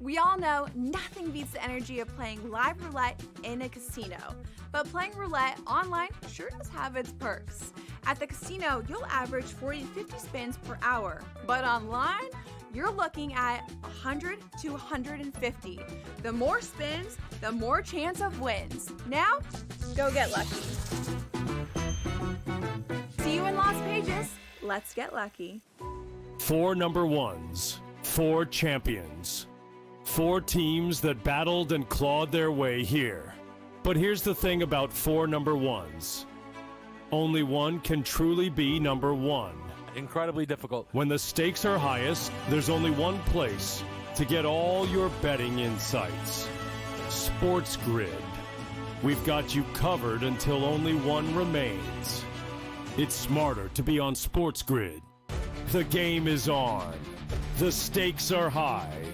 We all know nothing beats the energy of playing live roulette in a casino. But playing roulette online sure does have its perks. At the casino, you'll average 40 to 50 spins per hour. But online, you're looking at 100 to 150. The more spins, the more chance of wins. Now, go get lucky. See you in Las Vegas. Let's get lucky. 4 number ones, 4 champions. 4 teams that battled and clawed their way here. But here's the thing about 4 number ones. Only one can truly be number one. Incredibly difficult. When the stakes are highest, there's only one place to get all your betting insights. SportsGrid. We've got you covered until only one remains. It's smarter to be on SportsGrid. The game is on. The stakes are high.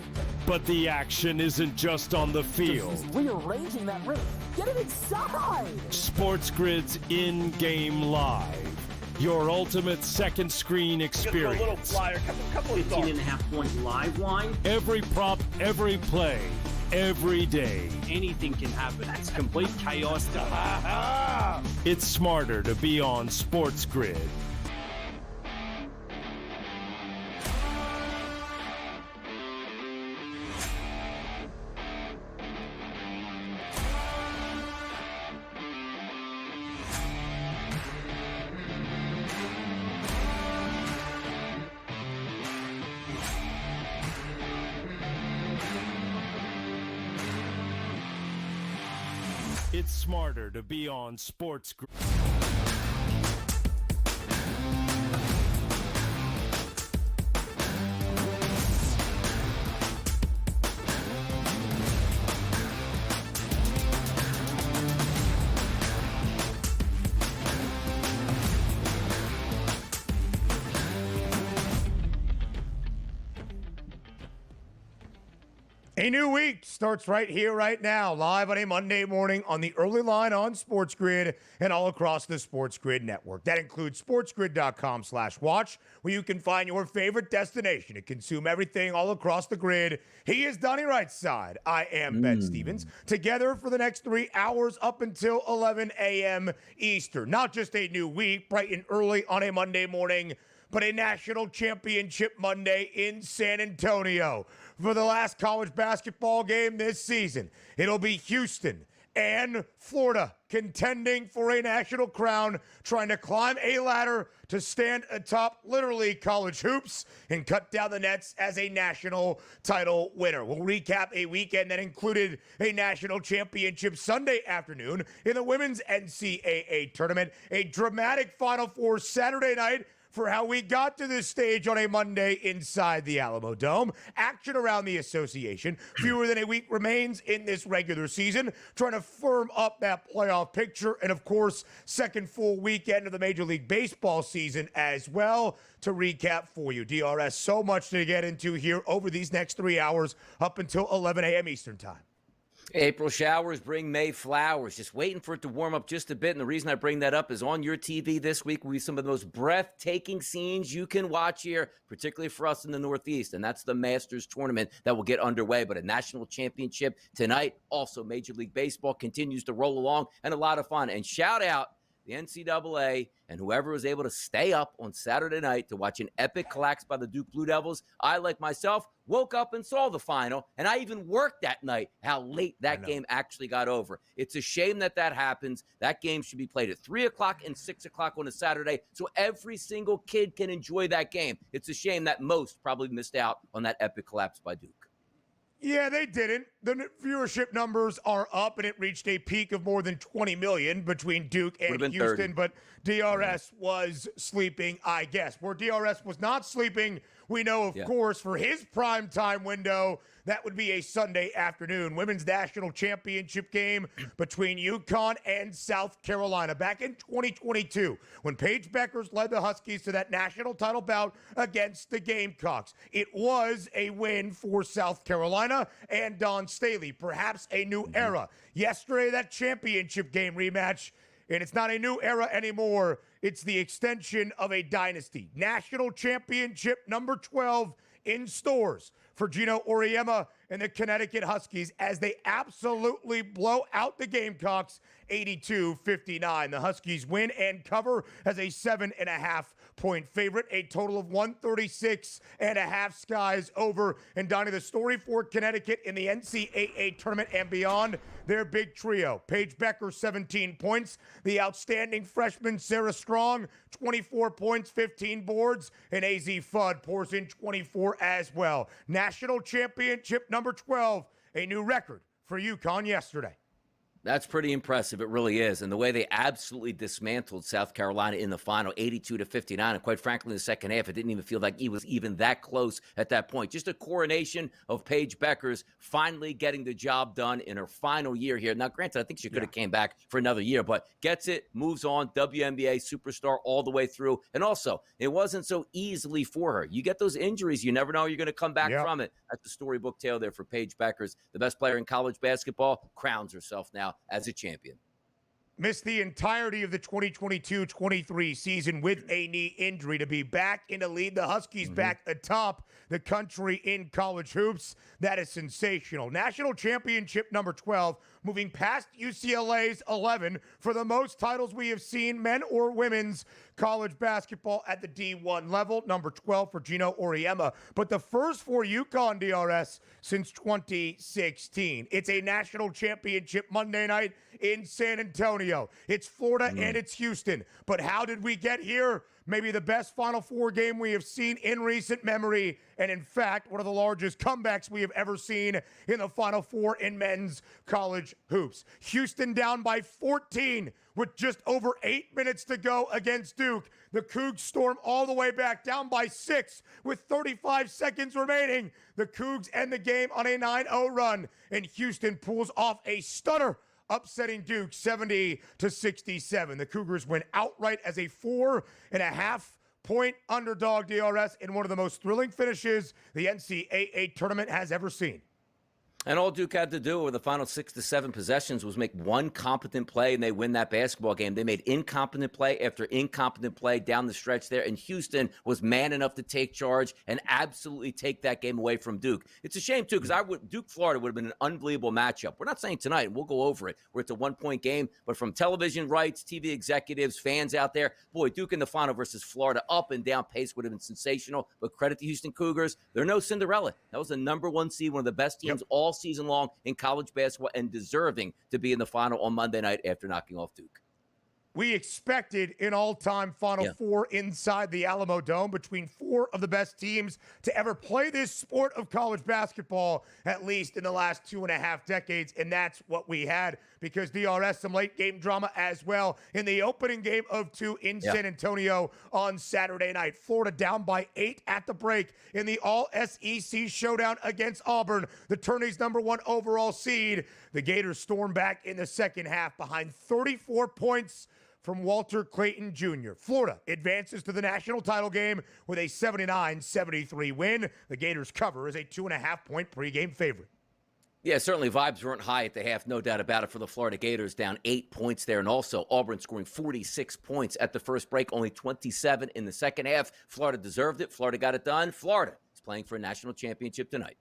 But the action isn't just on the field. He's rearranging that ring. Get it inside! SportsGrid's in-game live. Your ultimate second screen experience. Just a little flyer, couple of thoughts. 18.5 point live line. Every prop, every play, every day. Anything can happen. It's complete chaos. It's smarter to be on SportsGrid. It's smarter to be on SportsGrid. A new week starts right here, right now, live on a Monday morning on the early line on SportsGrid and all across the SportsGrid network. That includes sportsgrid.com/watch, where you can find your favorite destination to consume everything all across the grid. He is Donnie Rightside. I am Ben Stevens. Together for the next 3 hours up until 11 a.m. Eastern. Not just a new week, bright and early on a Monday morning, but a national championship Monday in San Antonio. For the last college basketball game this season, it'll be Houston and Florida contending for a national crown, trying to climb a ladder to stand atop literally college hoops and cut down the nets as a national title winner. We'll recap a weekend that included a national championship Sunday afternoon in the women's NCAA tournament, a dramatic Final Four Saturday night for how we got to this stage on a Monday inside the Alamo Dome. Action around the association. Fewer than a week remains in this regular season, trying to firm up that playoff picture. And, of course, second full weekend of the Major League Baseball season as well. To recap for you, DRS, so much to get into here over these next 3 hours up until 11 a.m. Eastern time. April showers bring May flowers. Just waiting for it to warm up just a bit. And the reason I bring that up is on your TV this week will be some of the most breathtaking scenes you can watch here, particularly for us in the Northeast. And that's the Masters tournament that will get underway. But a national championship tonight. Also, Major League Baseball continues to roll along and a lot of fun. And shout out the NCAA and whoever was able to stay up on Saturday night to watch an epic collapse by the Duke Blue Devils. I, like myself, woke up and saw the final, and I even worked that night, how late that game actually got over. It's a shame that that happens. That game should be played at 3 o'clock and 6 o'clock on a Saturday so every single kid can enjoy that game. It's a shame that most probably missed out on that epic collapse by Duke. Yeah, they didn't. The viewership numbers are up, and it reached a peak of more than 20 million between Duke and Houston. 30. But DRS was sleeping, I guess. Where DRS was not sleeping, we know, of course, for his prime time window, that would be a Sunday afternoon women's national championship game between UConn and South Carolina back in 2022 when Paige Beckers led the Huskies to that national title bout against the Gamecocks. It was a win for South Carolina and Dawn Staley, perhaps a new era. Yesterday, that championship game rematch, and it's not a new era anymore. It's the extension of a dynasty. National championship number 12 in stores for Gino Auriemma and the Connecticut Huskies as they absolutely blow out the Gamecocks 82-59. The Huskies win and cover as a 7.5-point favorite, a total of 136.5 skies over. And Donnie, the story for Connecticut in the NCAA tournament and beyond, their big trio. Paige Becker, 17 points. The outstanding freshman Sarah Strong, 24 points, 15 boards. And AZ Fudd pours in 24 as well. National championship number 12, a new record for UConn yesterday. That's pretty impressive. It really is. And the way they absolutely dismantled South Carolina in the final, 82-59. And quite frankly, in the second half, it didn't even feel like he was even that close at that point. Just a coronation of Paige Beckers finally getting the job done in her final year here. Now, granted, I think she could have came back for another year, but gets it, moves on, WNBA superstar all the way through. And also, it wasn't so easily for her. You get those injuries, you never know you're going to come back from it. That's the storybook tale there for Paige Beckers, the best player in college basketball, crowns herself now as a champion. Missed the entirety of the 2022-23 season with a knee injury. To be back in the lead, the Huskies back atop the country in college hoops. That is sensational. National championship number 12, moving past UCLA's 11 for the most titles we have seen, men or women's college basketball at the D1 level. Number 12 for Gino Auriemma. But the first for UConn DRS since 2016. It's a national championship Monday night in San Antonio. It's Florida and it's Houston. But how did we get here? Maybe the best Final Four game we have seen in recent memory. And in fact, one of the largest comebacks we have ever seen in the Final Four in men's college hoops. Houston down by 14 with just over 8 minutes to go against Duke. The Cougs storm all the way back down by 6 with 35 seconds remaining. The Cougs end the game on a 9-0 run. And Houston pulls off a stunner, upsetting Duke 70-67. The Cougars win outright as a 4.5-point underdog DRS in one of the most thrilling finishes the NCAA tournament has ever seen. And all Duke had to do over the final 6 to 7 possessions was make one competent play, and they win that basketball game. They made incompetent play after incompetent play down the stretch there, and Houston was man enough to take charge and absolutely take that game away from Duke. It's a shame, too, because Duke-Florida would have been an unbelievable matchup. We're not saying tonight, and we'll go over it, where it's a one-point game, but from television rights, TV executives, fans out there, boy, Duke in the final versus Florida, up and down pace would have been sensational. But credit to Houston Cougars, they're no Cinderella. That was the number 1 seed, one of the best teams all season long in college basketball, and deserving to be in the final on Monday night after knocking off Duke. We expected an all-time Final Four inside the Alamo Dome between 4 of the best teams to ever play this sport of college basketball, at least in the last 2.5 decades, and that's what we had, because DRS, some late-game drama as well in the opening game of 2 in San Antonio on Saturday night. Florida down by 8 at the break in the All-SEC showdown against Auburn, the tourney's number 1 overall seed. The Gators storm back in the second half behind 34 points from Walter Clayton Jr. Florida advances to the national title game with a 79-73 win. The Gators cover as a 2.5-point pregame favorite. Yeah, certainly vibes weren't high at the half, no doubt about it, for the Florida Gators, down 8 points there. And also Auburn scoring 46 points at the first break, only 27 in the second half. Florida deserved it. Florida got it done. Florida is playing for a national championship tonight.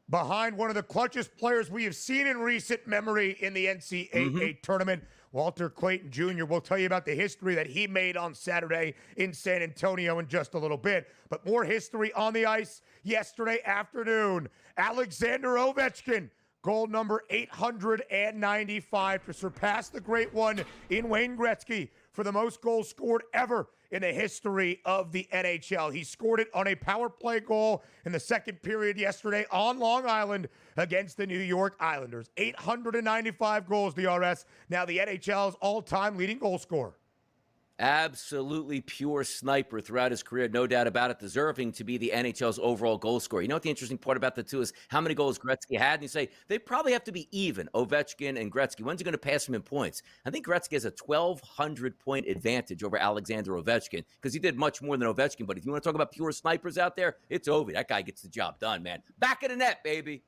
Behind one of the clutchest players we have seen in recent memory in the NCAA tournament, Walter Clayton Jr. We'll tell you about the history that he made on Saturday in San Antonio in just a little bit. But more history on the ice yesterday afternoon. Alexander Ovechkin, goal number 895 to surpass the great one in Wayne Gretzky for the most goals scored ever in the history of the NHL. He scored it on a power play goal in the second period yesterday on Long Island against the New York Islanders. 895 goals, DRS. Now the NHL's all-time leading goal scorer. Absolutely pure sniper throughout his career, no doubt about it, deserving to be the NHL's overall goal scorer. You know what the interesting part about the two is how many goals Gretzky had? And you say, they probably have to be even, Ovechkin and Gretzky. When's he going to pass him in points? I think Gretzky has a 1,200-point advantage over Alexander Ovechkin because he did much more than Ovechkin. But if you want to talk about pure snipers out there, it's Ovi. That guy gets the job done, man. Back of the net, baby.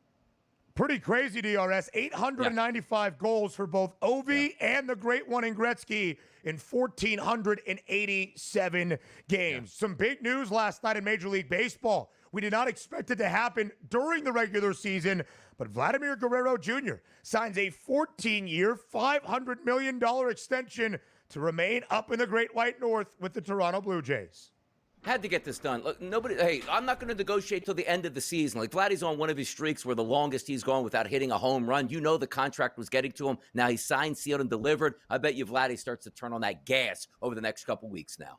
Pretty crazy, DRS. 895 goals for both Ovi and the great one in Gretzky in 1,487 games. Some big news last night in Major League Baseball. We did not expect it to happen during the regular season, but Vladimir Guerrero Jr. signs a 14-year, $500 million extension to remain up in the Great White North with the Toronto Blue Jays. Had to get this done. Look, hey, I'm not going to negotiate till the end of the season. Like, Vladdy's on one of his streaks where the longest he's gone without hitting a home run. You know the contract was getting to him. Now he's signed, sealed, and delivered. I bet you Vladdy starts to turn on that gas over the next couple weeks now.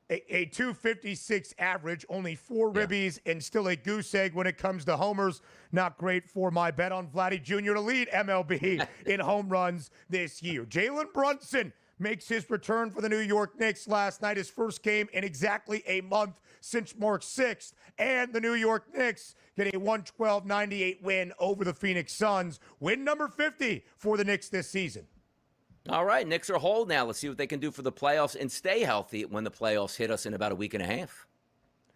A 256 average, only 4 ribbies, and still a goose egg when it comes to homers. Not great for my bet on Vladdy Jr. to lead MLB in home runs this year. Jalen Brunson makes his return for the New York Knicks last night, his first game in exactly a month since March 6th. And the New York Knicks get a 112-98 win over the Phoenix Suns. Win number 50 for the Knicks this season. All right, Knicks are whole now. Let's see what they can do for the playoffs and stay healthy when the playoffs hit us in about a week and a half.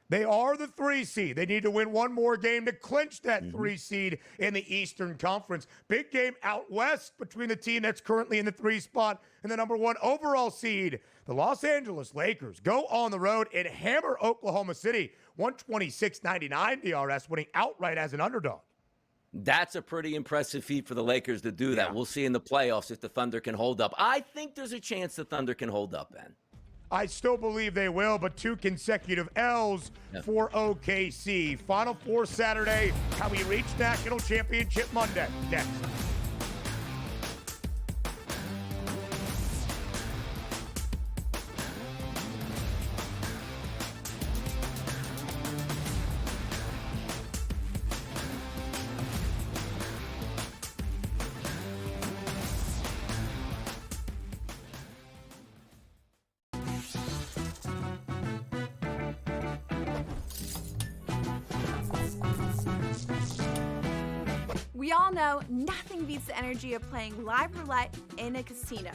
They are the 3 seed. They need to win one more game to clinch that 3 seed in the Eastern Conference. Big game out west between the team that's currently in the 3 spot and the number 1 overall seed. The Los Angeles Lakers go on the road and hammer Oklahoma City 126-99 DRS, winning outright as an underdog. That's a pretty impressive feat for the Lakers to do that. We'll see in the playoffs if the Thunder can hold up. I think there's a chance the Thunder can hold up, Ben. I still believe they will, but 2 consecutive L's for OKC. Final Four Saturday, how we reach National Championship Monday. Next. We all know nothing beats the energy of playing live roulette in a casino.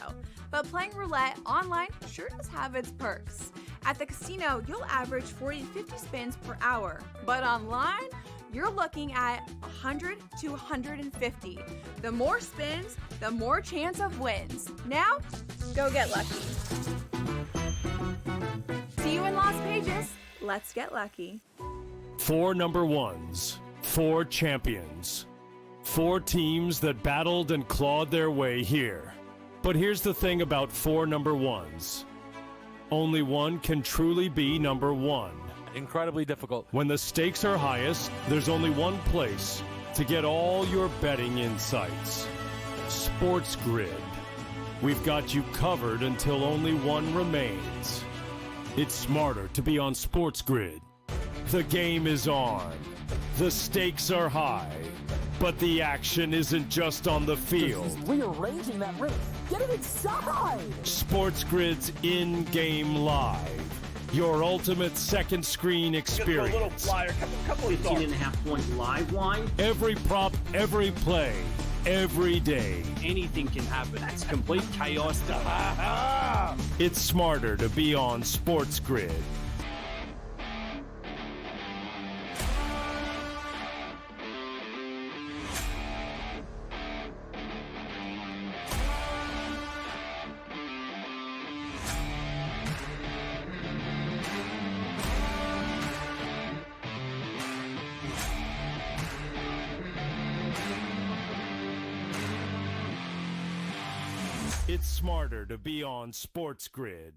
But playing roulette online sure does have its perks. At the casino, you'll average 40 to 50 spins per hour. But online, you're looking at 100 to 150. The more spins, the more chance of wins. Now, go get lucky. See you in Las Vegas. Let's get lucky. 4 number ones, 4 champions. 4 teams that battled and clawed their way here. But here's the thing about 4 number ones. Only one can truly be number 1. Incredibly difficult. When the stakes are highest, there's only one place to get all your betting insights. SportsGrid. We've got you covered until only one remains. It's smarter to be on SportsGrid. The game is on. The stakes are high. But the action isn't just on the field. He's rearranging that ring. Get it inside! SportsGrid's in-game live. Your ultimate second screen experience. Just a little flyer, couple of thoughts. 18.5 point live line. Every prop, every play, every day. Anything can happen. It's complete chaos. It's smarter to be on SportsGrid. It's smarter to be on SportsGrid.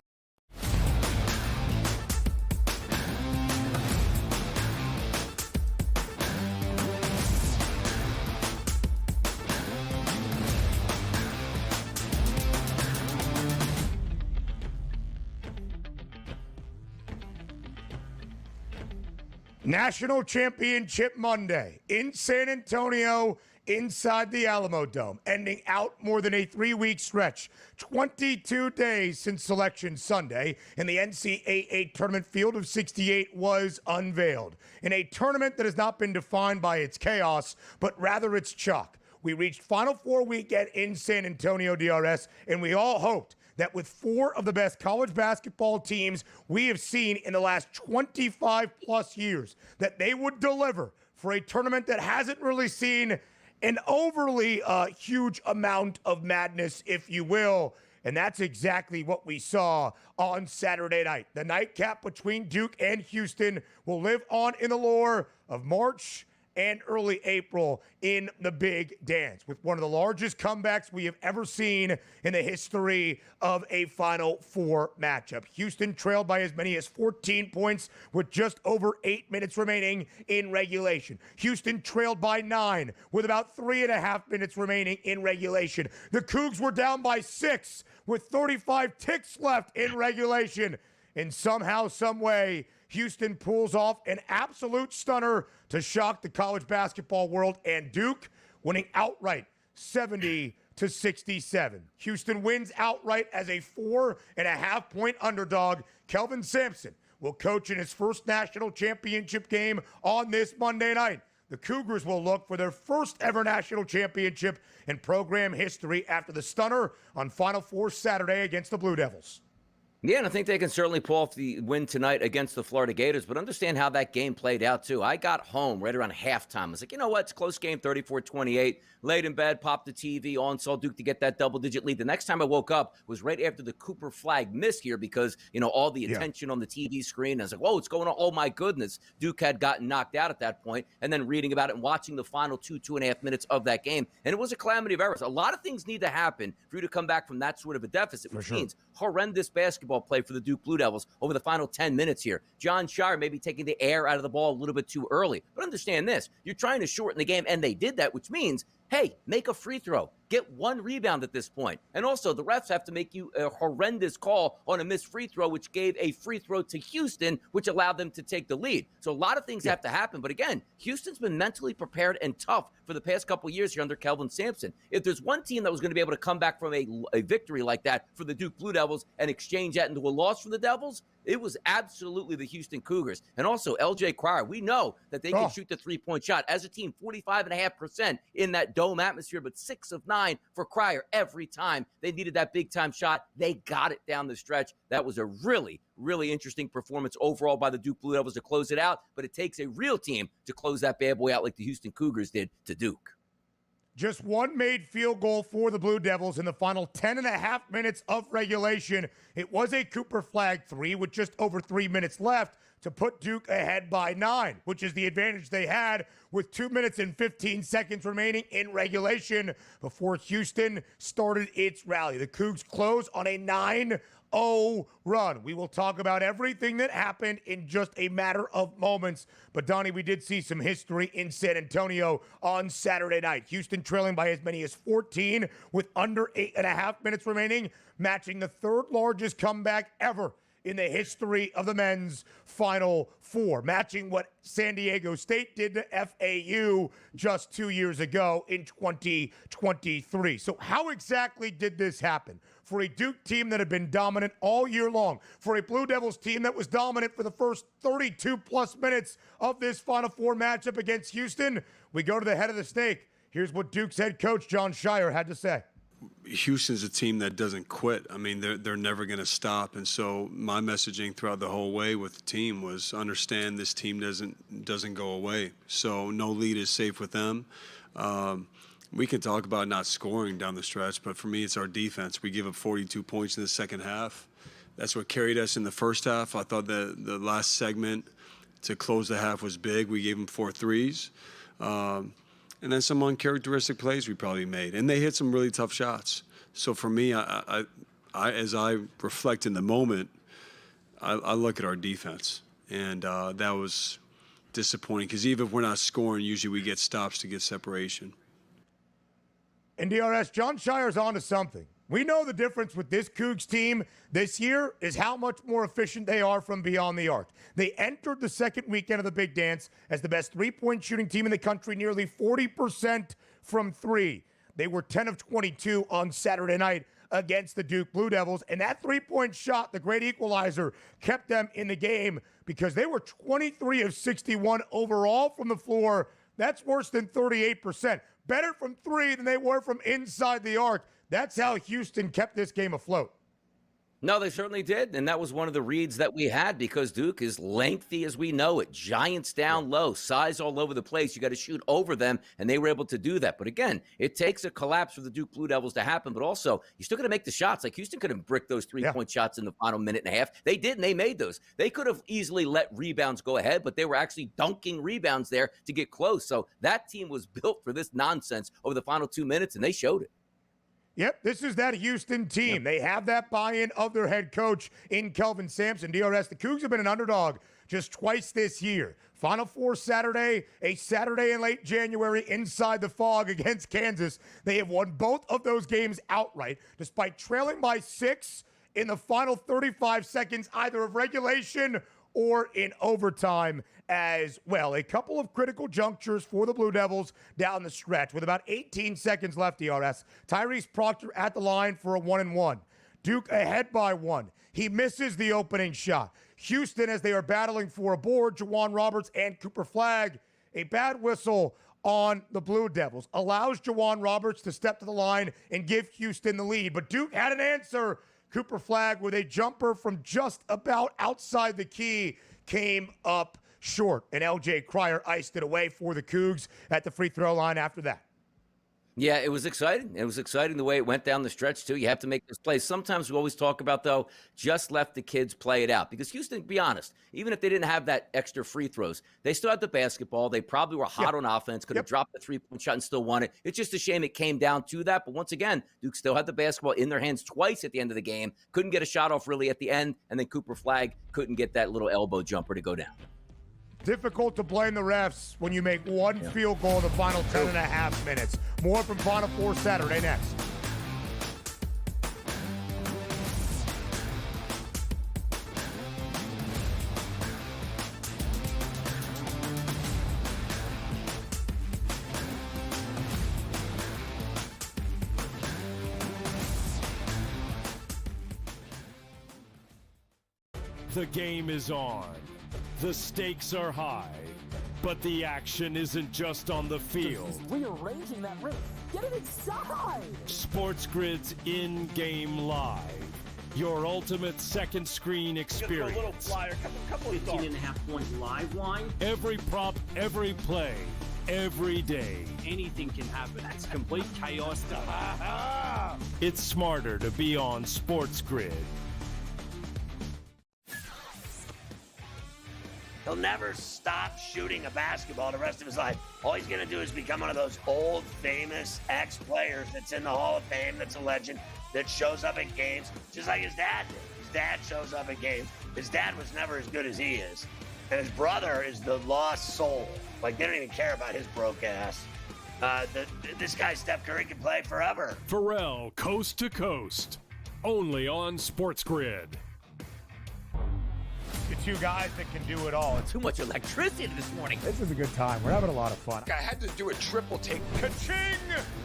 National Championship Monday in San Antonio, inside the Alamo Dome, ending out more than a 3-week stretch. 22 days since Selection Sunday, and the NCAA tournament field of 68 was unveiled. In a tournament that has not been defined by its chaos, but rather its chalk. We reached Final Four weekend in San Antonio, DRS, and we all hoped that with 4 of the best college basketball teams we have seen in the last 25 plus years, that they would deliver for a tournament that hasn't really seen an overly huge amount of madness, if you will. And that's exactly what we saw on Saturday night. The nightcap between Duke and Houston will live on in the lore of March and early April in the Big Dance, with one of the largest comebacks we have ever seen in the history of a Final Four matchup. Houston trailed by as many as 14 points with just over 8 minutes remaining in regulation. Houston trailed by 9 with about 3.5 minutes remaining in regulation. The Cougs were down by 6 with 35 ticks left in regulation. And somehow, some way, Houston pulls off an absolute stunner to shock the college basketball world, and Duke winning outright 70-67. Houston wins outright as a 4.5-point underdog. Kelvin Sampson will coach in his first national championship game on this Monday night. The Cougars will look for their first ever national championship in program history after the stunner on Final Four Saturday against the Blue Devils. Yeah, and I think they can certainly pull off the win tonight against the Florida Gators, but understand how that game played out, too. I got home right around halftime. I was like, you know what? It's a close game, 34-28. Laid in bed, popped the TV on, saw Duke to get that double-digit lead. The next time I woke up was right after the Cooper flag miss here because, all the attention on the TV screen. I was like, whoa, what's going on? Oh, my goodness. Duke had gotten knocked out at that point, and then reading about it and watching the final 2.5 minutes of that game. And it was a calamity of errors. A lot of things need to happen for you to come back from that sort of a deficit, which means horrendous basketball play for the Duke Blue Devils over the final 10 minutes here. John Shire maybe taking the air out of the ball a little bit too early. But understand this, you're trying to shorten the game, and they did that, which means, hey, make a free throw. Get one rebound at this point. And also, the refs have to make you a horrendous call on a missed free throw, which gave a free throw to Houston, which allowed them to take the lead. So a lot of things have to happen. But again, Houston's been mentally prepared and tough for the past couple of years here under Kelvin Sampson. If there's one team that was going to be able to come back from a victory like that for the Duke Blue Devils and exchange that into a loss for the Devils, it was absolutely the Houston Cougars. And also, LJ Cryer, we know that they can shoot the three-point shot. As a team, 45.5% in that dome atmosphere, but 6 of 9 for Cryer every time they needed that big-time shot. They got it down the stretch. That was a really, really interesting performance overall by the Duke Blue Devils to close it out, but it takes a real team to close that bad boy out like the Houston Cougars did to Duke. Just one made field goal for the Blue Devils in the final 10.5 minutes of regulation. It was a Cooper flag 3 with just over 3 minutes left to put Duke ahead by 9, which is the advantage they had with 2 minutes and 15 seconds remaining in regulation before Houston started its rally. The Cougs close on a 9-0 run. We will talk about everything that happened in just a matter of moments. But, Donnie, we did see some history in San Antonio on Saturday night. Houston trailing by as many as 14 with under 8.5 minutes remaining, matching the third largest comeback ever in the history of the men's Final Four, matching what San Diego State did to FAU just 2 years ago in 2023. So how exactly did this happen? For a Duke team that had been dominant all year long, for a Blue Devils team that was dominant for the first 32-plus minutes of this Final Four matchup against Houston, we go to the head of the snake. Here's what Duke's head coach John Shire had to say. Houston's a team that doesn't quit. I mean, they're never going to stop. And so my messaging throughout the whole way with the team was understand this team doesn't go away. So no lead is safe with them. We can talk about not scoring down the stretch, but for me, it's our defense. We give up 42 points in the second half. That's what carried us in the first half. I thought the last segment to close the half was big. We gave them 4 threes. And then some uncharacteristic plays we probably made. And they hit some really tough shots. So for me, I as I reflect in the moment, I look at our defense. And that was disappointing because even if we're not scoring, usually we get stops to get separation. And DRS, John Shire's on to something. We know the difference with this Cougs team this year is how much more efficient they are from beyond the arc. They entered the second weekend of the Big Dance as the best three-point shooting team in the country, nearly 40% from 3. They were 10 of 22 on Saturday night against the Duke Blue Devils, and that three-point shot, the great equalizer, kept them in the game because they were 23 of 61 overall from the floor. That's worse than 38%. Better from 3 than they were from inside the arc. That's how Houston kept this game afloat. No, they certainly did. And that was one of the reads that we had because Duke is lengthy as we know it. Giants down low, size all over the place. You got to shoot over them, and they were able to do that. But again, it takes a collapse for the Duke Blue Devils to happen, but also you're still going to make the shots. Like Houston could have bricked those three-point shots in the final minute and a half. They didn't. They made those. They could have easily let rebounds go ahead, but they were actually dunking rebounds there to get close. So that team was built for this nonsense over the final 2 minutes, and they showed it. Yep, this is that Houston team. Yep. They have that buy-in of their head coach in Kelvin Sampson. DRS, the Cougs have been an underdog just twice this year. Final Four Saturday, a Saturday in late January inside the fog against Kansas. They have won both of those games outright, despite trailing by 6 in the final 35 seconds, either of regulation or in overtime as well. A couple of critical junctures for the Blue Devils down the stretch. With about 18 seconds left, DRS, Tyrese Proctor at the line for a 1-and-1. Duke ahead by 1. He misses the opening shot. Houston, as they are battling for a board, Juwan Roberts and Cooper Flagg, a bad whistle on the Blue Devils, allows Juwan Roberts to step to the line and give Houston the lead. But Duke had an answer. Cooper Flagg with a jumper from just about outside the key came up short. And LJ Cryer iced it away for the Cougs at the free throw line after that. Yeah, it was exciting. It was exciting the way it went down the stretch, too. You have to make this play. Sometimes we always talk about, though, just let the kids play it out. Because Houston, be honest, even if they didn't have that extra free throws, they still had the basketball. They probably were hot on offense, could have dropped the three-point shot and still won it. It's just a shame it came down to that. But once again, Duke still had the basketball in their hands twice at the end of the game. Couldn't get a shot off really at the end. And then Cooper Flagg couldn't get that little elbow jumper to go down. Difficult to blame the refs when you make one field goal in the final 10 and a half minutes. More from Final Four Saturday next. The game is on. The stakes are high, but the action isn't just on the field. He's rearranging that roof. Get it inside! SportsGrid's in-game live. Your ultimate second screen experience. A little flyer, couple of thoughts. 18.5-point live line. Every prop, every play, every day. Anything can happen. It's complete chaos. It's smarter to be on SportsGrid. He'll never stop shooting a basketball the rest of his life. All he's going to do is become one of those old, famous ex-players that's in the Hall of Fame, that's a legend, that shows up at games, just like his dad did. His dad shows up at games. His dad was never as good as he is. And his brother is the lost soul. Like, they don't even care about his broke ass. This guy, Steph Curry, can play forever. Pharrell, coast to coast. Only on SportsGrid. The two guys that can do it all. Too much electricity this morning. This is a good time. We're having a lot of fun. I had to do a triple take. Ka-ching!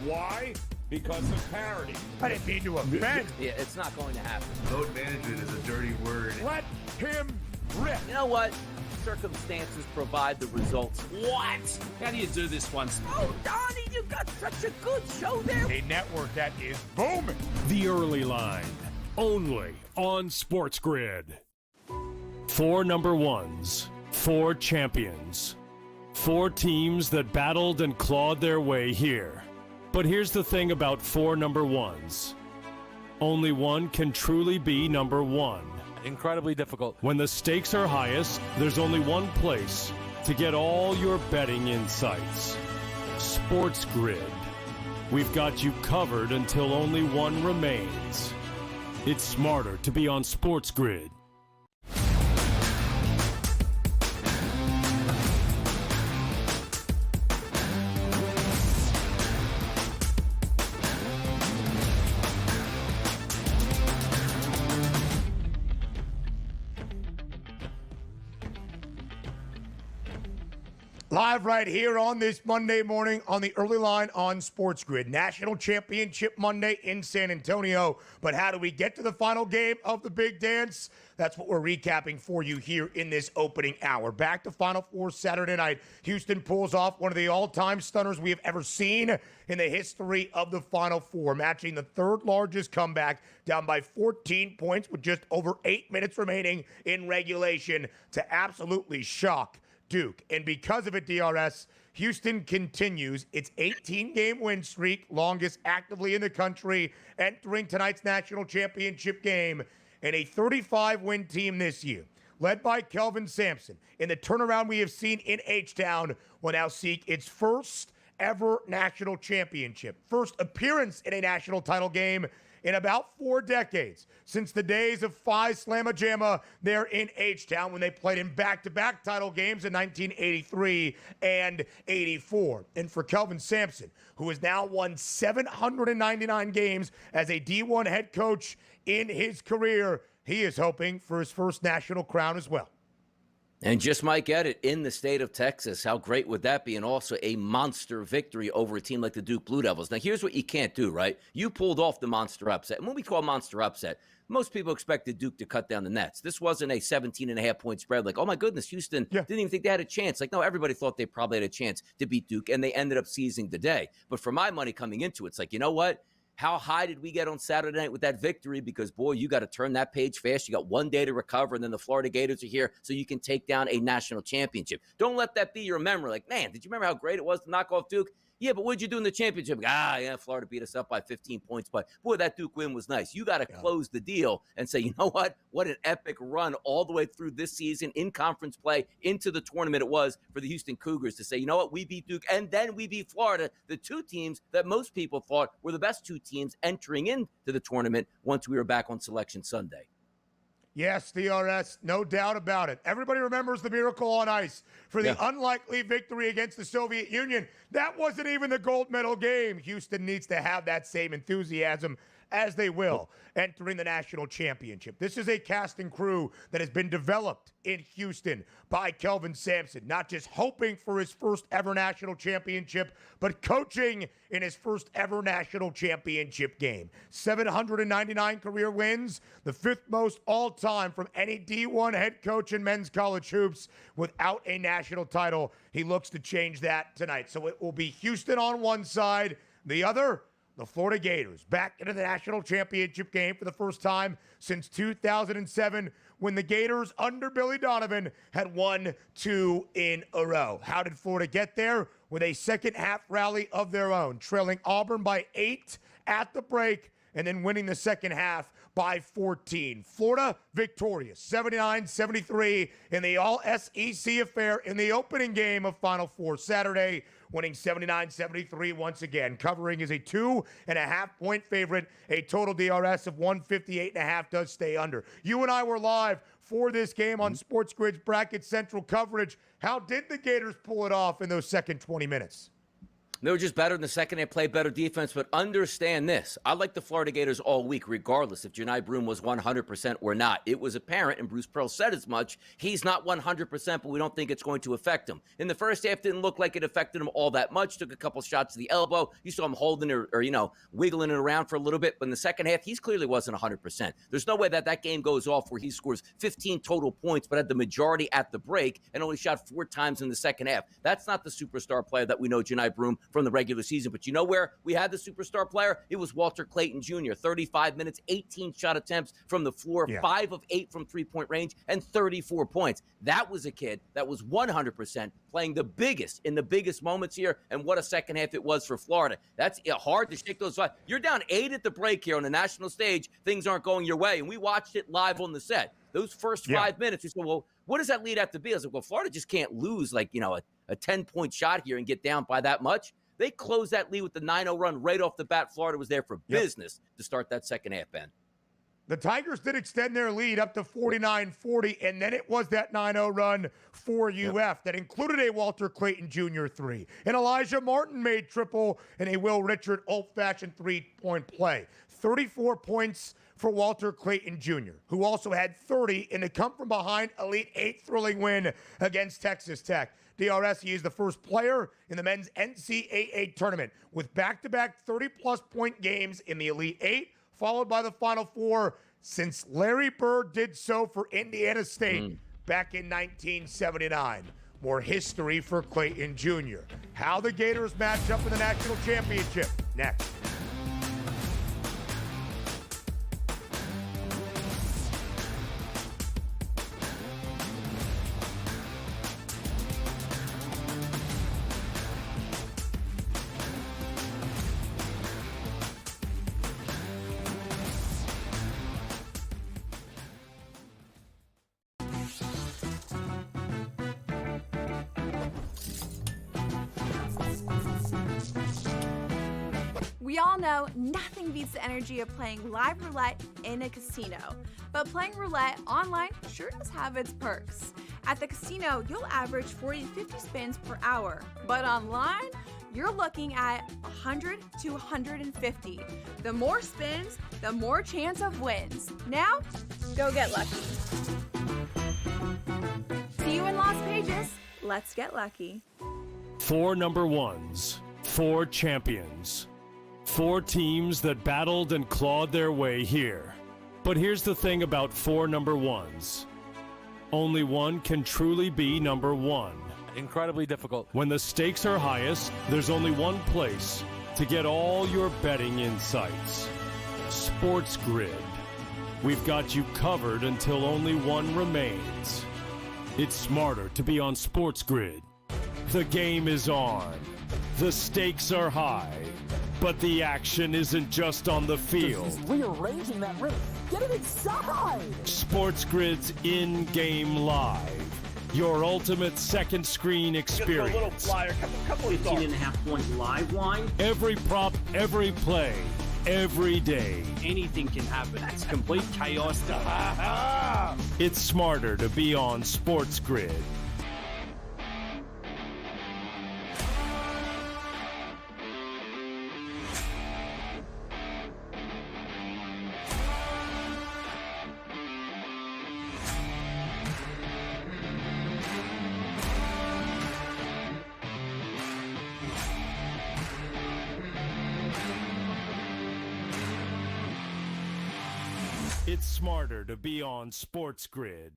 Why? Because of parity. I didn't mean to offend. Yeah, it's not going to happen. Load management is a dirty word. Let him rip. You know what? Circumstances provide the results. What? How do you do this once? Oh, Donnie, you got such a good show there. A network that is booming. The early line. Only on SportsGrid. 4 number ones, 4 champions, 4 teams that battled and clawed their way here. But here's the thing about 4 number ones. Only one can truly be number one. Incredibly difficult. When the stakes are highest, there's only one place to get all your betting insights. SportsGrid. We've got you covered until only one remains. It's smarter to be on SportsGrid. Live right here on this Monday morning on the early line on SportsGrid. National Championship Monday in San Antonio. But how do we get to the final game of the big dance? That's what we're recapping for you here in this opening hour. Back to Final Four Saturday night. Houston pulls off one of the all-time stunners we have ever seen in the history of the Final Four, matching the third largest comeback, down by 14 points with just over 8 minutes remaining in regulation, to absolutely shock Duke. And because of it, DRS, Houston continues its 18-game win streak, longest actively in the country, entering tonight's national championship game, and a 35-win team this year, led by Kelvin Sampson. In the turnaround we have seen in H-Town, will now seek its first ever national championship, first appearance in a national title game in about 4 decades, since the days of Phi Slamma Jamma there in H-Town when they played in back-to-back title games in 1983 and 84. And for Kelvin Sampson, who has now won 799 games as a D1 head coach in his career, he is hoping for his first national crown as well. And just might get it in the state of Texas. How great would that be? And also a monster victory over a team like the Duke Blue Devils. Now, here's what you can't do, right? You pulled off the monster upset. And when we call monster upset, most people expected Duke to cut down the nets. This wasn't a 17.5-point spread. Like, oh, my goodness, Houston didn't even think they had a chance. Like, no, everybody thought they probably had a chance to beat Duke, and they ended up seizing the day. But for my money coming into it, it's like, you know what? How high did we get on Saturday night with that victory? Because, boy, you got to turn that page fast. You got 1 day to recover, and then the Florida Gators are here so you can take down a national championship. Don't let that be your memory. Like, man, did you remember how great it was to knock off Duke? Yeah, but what'd you do in the championship? Florida beat us up by 15 points. But, boy, that Duke win was nice. You got to close the deal and say, you know what? What an epic run all the way through this season in conference play into the tournament it was for the Houston Cougars to say, you know what? We beat Duke, and then we beat Florida, the two teams that most people thought were the best two teams entering into the tournament once we were back on Selection Sunday. Yes, DRS, no doubt about it. Everybody remembers the Miracle on Ice for the unlikely victory against the Soviet Union. That wasn't even the gold medal game. Houston needs to have that same enthusiasm, as they will, entering the national championship. This is a cast and crew that has been developed in Houston by Kelvin Sampson, not just hoping for his first ever national championship, but coaching in his first ever national championship game. 799 career wins, the 5th most all-time from any D1 head coach in men's college hoops without a national title. He looks to change that tonight. So it will be Houston on one side, the other, the Florida Gators, back into the national championship game for the first time since 2007, when the Gators, under Billy Donovan, had won 2 in a row. How did Florida get there? With a second-half rally of their own, trailing Auburn by 8 at the break, and then winning the second half by 14. Florida victorious, 79-73 in the all-SEC affair in the opening game of Final Four Saturday, winning 79-73 once again. Covering is a 2.5-point favorite. A total DRS of 158.5 does stay under. You and I were live for this game on SportsGrid's Bracket Central coverage. How did the Gators pull it off in those second 20 minutes? They were just better in the second. They played better defense, but understand this. I like the Florida Gators all week, regardless if Janai Broome was 100% or not. It was apparent, and Bruce Pearl said as much. He's not 100%, but we don't think it's going to affect him. In the first half, didn't look like it affected him all that much. Took a couple shots to the elbow. You saw him holding it or wiggling it around for a little bit. But in the second half, he clearly wasn't 100%. There's no way that game goes off where he scores 15 total points, but had the majority at the break and only shot 4 times in the second half. That's not the superstar player that we know Janai Broome from the regular season. But you know where we had the superstar player? It was Walter Clayton Jr. 35 minutes, 18 shot attempts from the floor, 5 of 8 from three-point range, and 34 points. That was a kid that was 100% playing the biggest in the biggest moments here, and what a second half it was for Florida. That's hard to shake those. You're down 8 at the break here on the national stage. Things aren't going your way, and we watched it live on the set. Those first 5 minutes, we said, well, what does that lead have to be? I was like, well, Florida just can't lose a 10-point shot here and get down by that much. They closed that lead with the 9-0 run right off the bat. Florida was there for business to start that second half, Ben. The Tigers did extend their lead up to 49-40, and then it was that 9-0 run for UF that included a Walter Clayton Jr. 3. And Elijah Martin made triple and a Will Richard old-fashioned three-point play. 34 points for Walter Clayton Jr., who also had 30 in the come-from-behind Elite Eight thrilling win against Texas Tech. DRS, he is the first player in the men's NCAA tournament with back-to-back 30-plus point games in the Elite Eight, followed by the Final Four since Larry Bird did so for Indiana State back in 1979. More history for Clayton Jr. How the Gators match up in the national championship. Next. We all know nothing beats the energy of playing live roulette in a casino. But playing roulette online sure does have its perks. At the casino, you'll average 40 to 50 spins per hour. But online, you're looking at 100 to 150. The more spins, the more chance of wins. Now, go get lucky. See you in Las Vegas. Let's get lucky. 4 number ones, 4 champions. 4 teams that battled and clawed their way here. But here's the thing about 4 number ones. Only one can truly be number one. Incredibly difficult. When the stakes are highest, there's only one place to get all your betting insights. SportsGrid. We've got you covered until only one remains. It's smarter to be on SportsGrid. The game is on. The stakes are high. But the action isn't just on the field. He's rearranging that rim. Get it inside! SportsGrid's in-game live. Your ultimate second screen experience. Just a little flyer, couple of 15.5-point live line. Every prop, every play, every day. Anything can happen. That's complete chaos. It's smarter to be on SportsGrid. It's smarter to be on SportsGrid.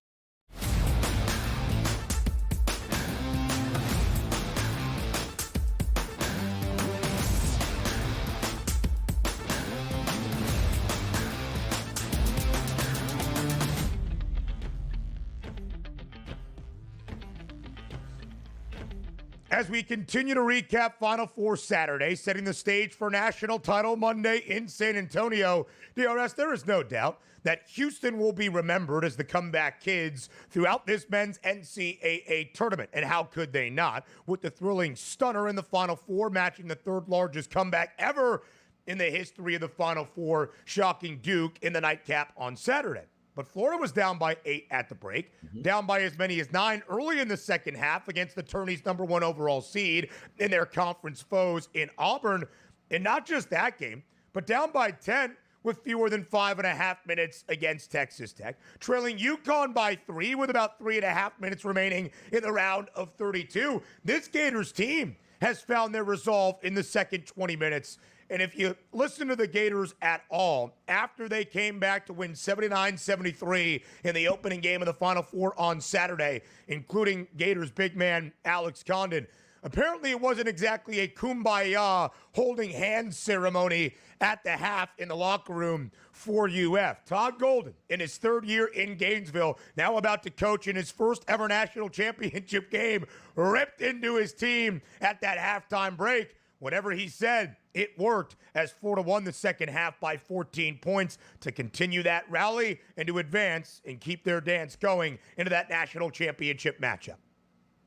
As we continue to recap Final Four Saturday, setting the stage for National Title Monday in San Antonio, DRS, there is no doubt that Houston will be remembered as the comeback kids throughout this men's NCAA tournament. And how could they not, with the thrilling stunner in the Final Four, matching the third largest comeback ever in the history of the Final Four, shocking Duke in the nightcap on Saturday. But Florida was down by 8 at the break, down by as many as 9 early in the second half against the tourney's number 1 overall seed in their conference foes in Auburn. And not just that game, but down by 10 with fewer than 5.5 minutes against Texas Tech, trailing UConn by 3 with about 3.5 minutes remaining in the round of 32. This Gators team has found their resolve in the second 20 minutes. And if you listen to the Gators at all, after they came back to win 79-73 in the opening game of the Final Four on Saturday, including Gators big man Alex Condon, apparently it wasn't exactly a kumbaya holding hands ceremony at the half in the locker room for UF. Todd Golden, in his 3rd year in Gainesville, now about to coach in his first ever national championship game, ripped into his team at that halftime break. Whatever he said, it worked, as Florida won the second half by 14 points to continue that rally and to advance and keep their dance going into that national championship matchup.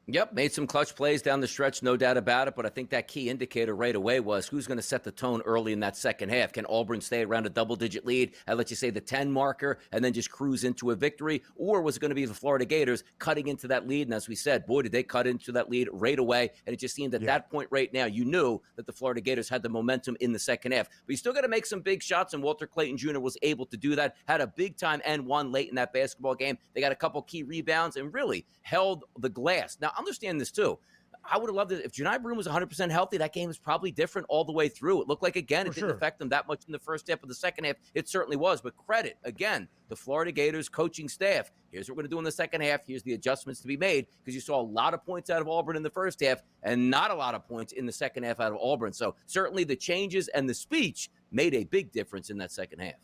Yep, made some clutch plays down the stretch, no doubt about it. But I think that key indicator right away was who's going to set the tone early in that second half. Can Auburn stay around a double-digit lead and let you say the 10 marker and then just cruise into a victory? Or was it going to be the Florida Gators cutting into that lead? And as we said, boy, did they cut into that lead right away. And it just seemed at that point right now, you knew that the Florida Gators had the momentum in the second half. But you still got to make some big shots, and Walter Clayton Jr. was able to do that. Had a big-time N1 late in that basketball game. They got a couple key rebounds and really held the glass. Now, understand this too. I would have loved it if Janai Broome was 100% healthy. That game was probably different all the way through. It looked like, again, it didn't affect them that much in the first half. Of the second half, it certainly was. But credit, again, the Florida Gators coaching staff. Here's what we're going to do in the second half. Here's the adjustments to be made, because you saw a lot of points out of Auburn in the first half and not a lot of points in the second half out of Auburn. So certainly the changes and the speech made a big difference in that second half.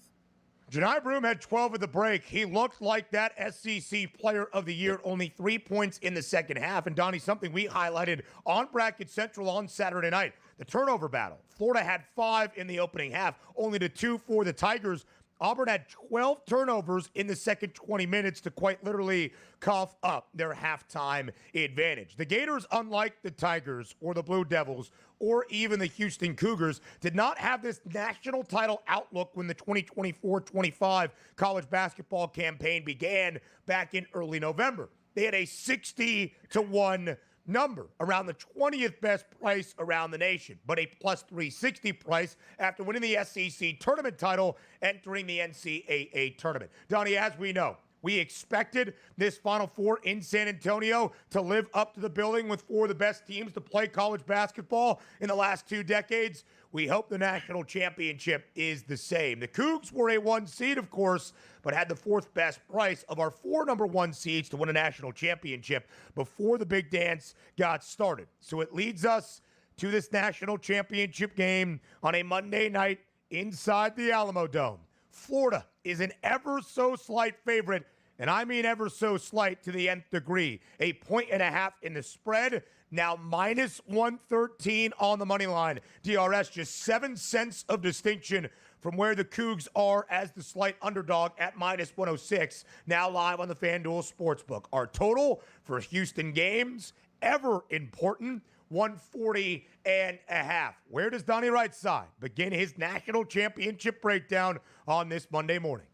Janai Broome had 12 at the break. He looked like that SEC Player of the Year, only 3 points in the second half. And, Donnie, something we highlighted on Bracket Central on Saturday night, the turnover battle. Florida had 5 in the opening half, only to 2 for the Tigers. Auburn had 12 turnovers in the second 20 minutes to quite literally cough up their halftime advantage. The Gators, unlike the Tigers or the Blue Devils or even the Houston Cougars, did not have this national title outlook when the 2024-25 college basketball campaign began back in early November. They had a 60-1 number, around the 20th best price around the nation, but a plus 360 price after winning the SEC tournament title, entering the NCAA tournament. Donnie, as we know, we expected this Final Four in San Antonio to live up to the billing with 4 of the best teams to play college basketball in the last 2 decades. We hope the national championship is the same. The Cougs were a 1 seed, of course, but had the 4th best price of our 4 number 1 seeds to win a national championship before the big dance got started. So it leads us to this national championship game on a Monday night inside the Alamo Dome. Florida is an ever so slight favorite, and I mean ever so slight to the nth degree. 1.5 points in the spread, now minus 113 on the money line. DRS just 7 cents of distinction from where the Cougs are as the slight underdog at minus 106, now live on the FanDuel Sportsbook. Our total for Houston games, ever important, 140.5. Where does Donnie Rightside begin his national championship breakdown on this Monday morning?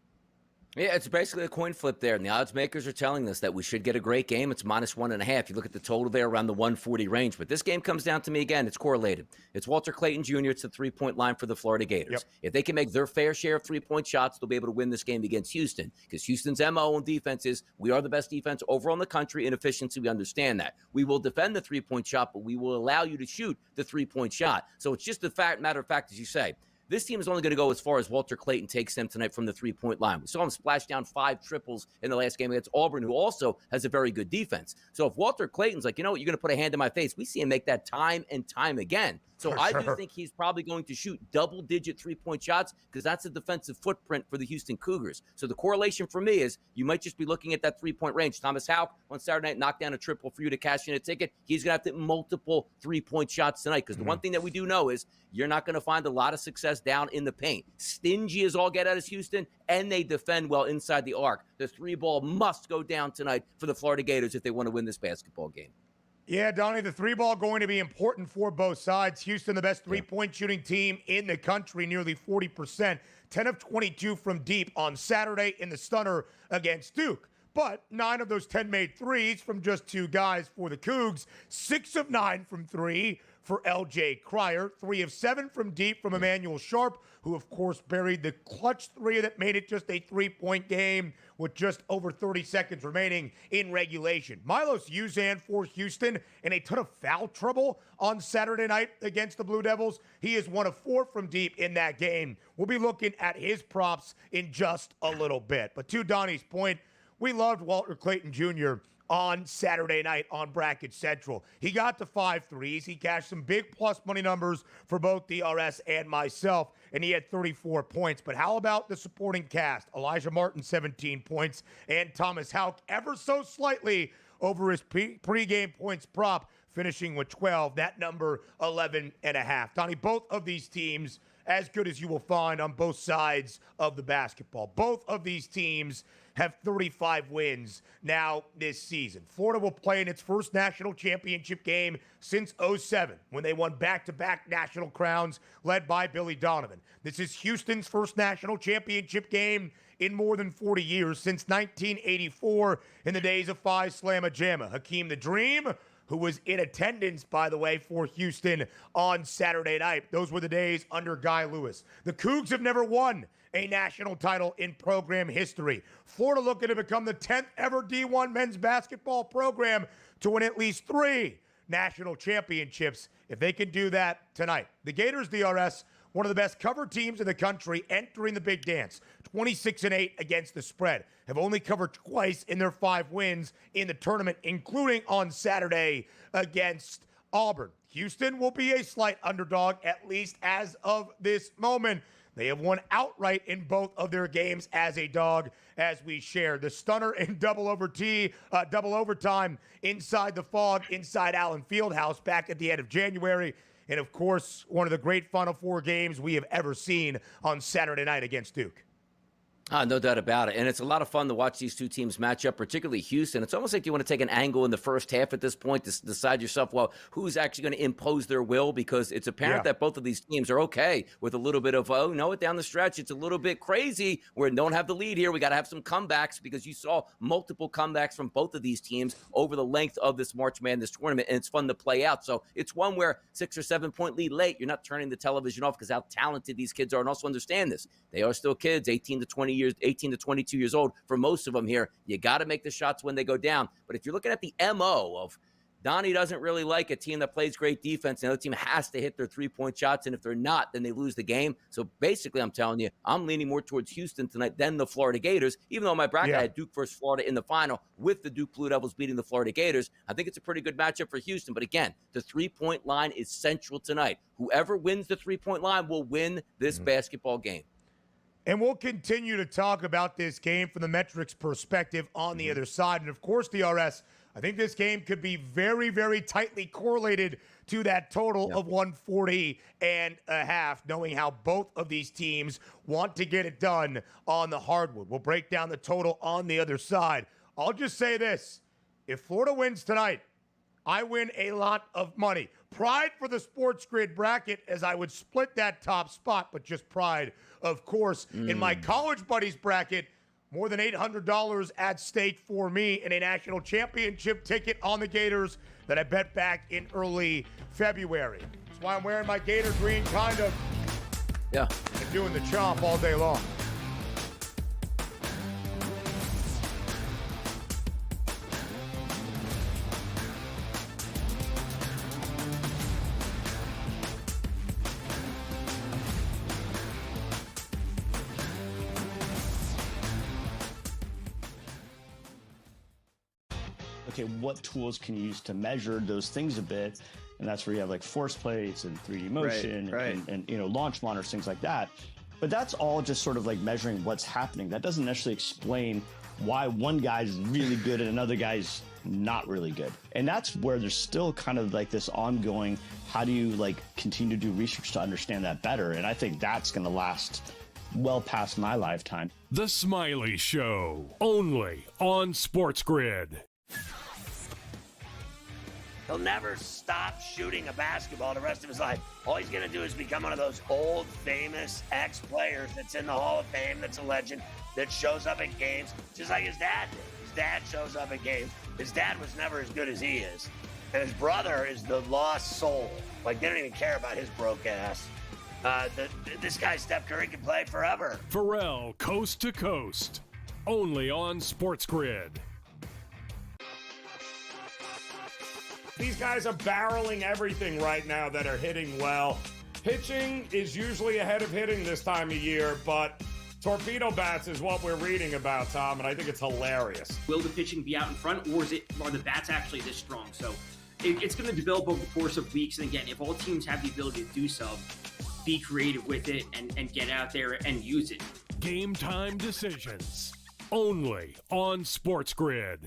Yeah, it's basically a coin flip there, and the odds makers are telling us that we should get a great game. It's minus 1.5. You look at the total there around the 140 range, but this game comes down to me again. It's correlated. It's Walter Clayton Jr. It's the 3-point line for the Florida Gators. Yep. If they can make their fair share of 3-point shots, they'll be able to win this game against Houston, because Houston's MO on defense is we are the best defense overall in the country in efficiency. We understand that. We will defend the 3-point shot, but we will allow you to shoot the 3-point shot. So it's just a matter of fact, as you say. This team is only going to go as far as Walter Clayton takes them tonight from the 3-point line. We saw him splash down 5 triples in the last game against Auburn, who also has a very good defense. So if Walter Clayton's like, you know what, you're going to put a hand in my face, we see him make that time and time again. So I do think he's probably going to shoot double-digit 3-point shots, because that's a defensive footprint for the Houston Cougars. So the correlation for me is you might just be looking at that 3-point range. Thomas Houck on Saturday night knocked down a triple for you to cash in a ticket. He's going to have to hit multiple 3-point shots tonight, because the one thing that we do know is you're not going to find a lot of success down in the paint. Stingy as all get out is Houston, and they defend well inside the arc. The 3-ball must go down tonight for the Florida Gators if they want to win this basketball game. Yeah, Donnie, the 3-ball going to be important for both sides. Houston, the best 3-point shooting team in the country, nearly 40%. 10 of 22 from deep on Saturday in the stunner against Duke. But 9 of those 10 made threes from just 2 guys for the Cougs. 6 of 9 from 3 for L.J. Cryer. 3 of 7 from deep from Emmanuel Sharp, who, of course, buried the clutch 3 that made it just a 3-point game with just over 30 seconds remaining in regulation. Milos Uzan for Houston in a ton of foul trouble on Saturday night against the Blue Devils. He is 1 of 4 from deep in that game. We'll be looking at his props in just a little bit. But to Donnie's point, we loved Walter Clayton Jr. on Saturday night on Bracket Central. He got to 5 threes. He cashed some big plus money numbers for both DRS and myself, and he had 34 points. But how about the supporting cast? Elijah Martin, 17 points, and Thomas Houck ever so slightly over his pregame points prop, finishing with 12. That number, 11.5. Donnie, both of these teams as good as you will find on both sides of the basketball. Both of these teams have 35 wins now this season. Florida will play in its first national championship game since '07, when they won back-to-back national crowns led by Billy Donovan. This is Houston's first national championship game in more than 40 years, since 1984, in the days of Phi Slamma Jamma. Hakeem the Dream, who was in attendance, by the way, for Houston on Saturday night. Those were the days under Guy Lewis. The Cougs have never won a national title in program history. Florida looking to become the 10th ever D1 men's basketball program to win at least 3 national championships, if they can do that tonight. The Gators, DRS, one of the best covered teams in the country entering the big dance. 26-8 against the spread. Have only covered twice in their 5 wins in the tournament, including on Saturday against Auburn. Houston will be a slight underdog, at least as of this moment. They have won outright in both of their games as a dog, as we shared. The stunner in double overtime inside the Fog, inside Allen Fieldhouse back at the end of January. And, of course, one of the great Final Four games we have ever seen on Saturday night against Duke. No doubt about it. And it's a lot of fun to watch these two teams match up, particularly Houston. It's almost like you want to take an angle in the first half at this point to decide yourself, well, who's actually going to impose their will, because it's apparent that both of these teams are okay with a little bit of, down the stretch, it's a little bit crazy. We don't have the lead here. We got to have some comebacks, because you saw multiple comebacks from both of these teams over the length of this March Madness tournament, and it's fun to play out. So it's one where 6 or 7 point lead late, you're not turning the television off because how talented these kids are. And also understand this. They are still kids, 18 to 22 years old for most of them here. You got to make the shots when they go down. But if you're looking at the MO of Donnie doesn't really like a team that plays great defense, and the other team has to hit their 3-point shots, and if they're not, then they lose the game. So basically, I'm telling you, I'm leaning more towards Houston tonight than the Florida Gators, even though my bracket had Duke versus Florida in the final with the Duke Blue Devils beating the Florida Gators. I think it's a pretty good matchup for Houston. But again, the 3-point line is central tonight. Whoever wins the 3-point line will win this basketball game. And we'll continue to talk about this game from the metrics perspective on the other side. And, of course, DRS, I think this game could be very, very tightly correlated to that total of 140.5, knowing how both of these teams want to get it done on the hardwood. We'll break down the total on the other side. I'll just say this. If Florida wins tonight, I win a lot of money. Pride for the SportsGrid bracket, as I would split that top spot, but just pride, of course. In my college buddies bracket, more than $800 at stake for me in a national championship ticket on the Gators that I bet back in early February. That's why I'm wearing my Gator green, kind of. Yeah. And doing the chomp all day long. Okay, what tools can you use to measure those things a bit? And that's where you have like force plates and 3D motion and launch monitors, things like that. But that's all just sort of like measuring what's happening. That doesn't necessarily explain why one guy's really good and another guy's not really good. And that's where there's still kind of like this ongoing, how do you like continue to do research to understand that better? And I think that's going to last well past my lifetime. The Smiley Show, only on SportsGrid. He'll never stop shooting a basketball the rest of his life. All he's going to do is become one of those old, famous ex-players that's in the Hall of Fame, that's a legend, that shows up at games, just like his dad did. His dad shows up at games. His dad was never as good as he is. And his brother is the lost soul. Like, they don't even care about his broke ass. This guy, Steph Curry, can play forever. Pharrell, coast to coast, only on SportsGrid. These guys are barreling everything right now that are hitting well. Pitching is usually ahead of hitting this time of year, but torpedo bats is what we're reading about, Tom, and I think it's hilarious. Will the pitching be out in front, or are the bats actually this strong? So it's going to develop over the course of weeks. And again, if all teams have the ability to do so, be creative with it and get out there and use it. Game time decisions, only on SportsGrid.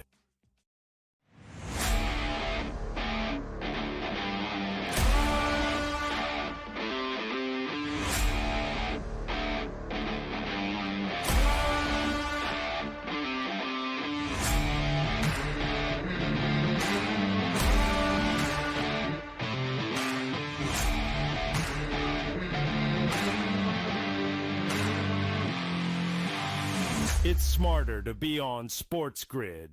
It's smarter to be on SportsGrid.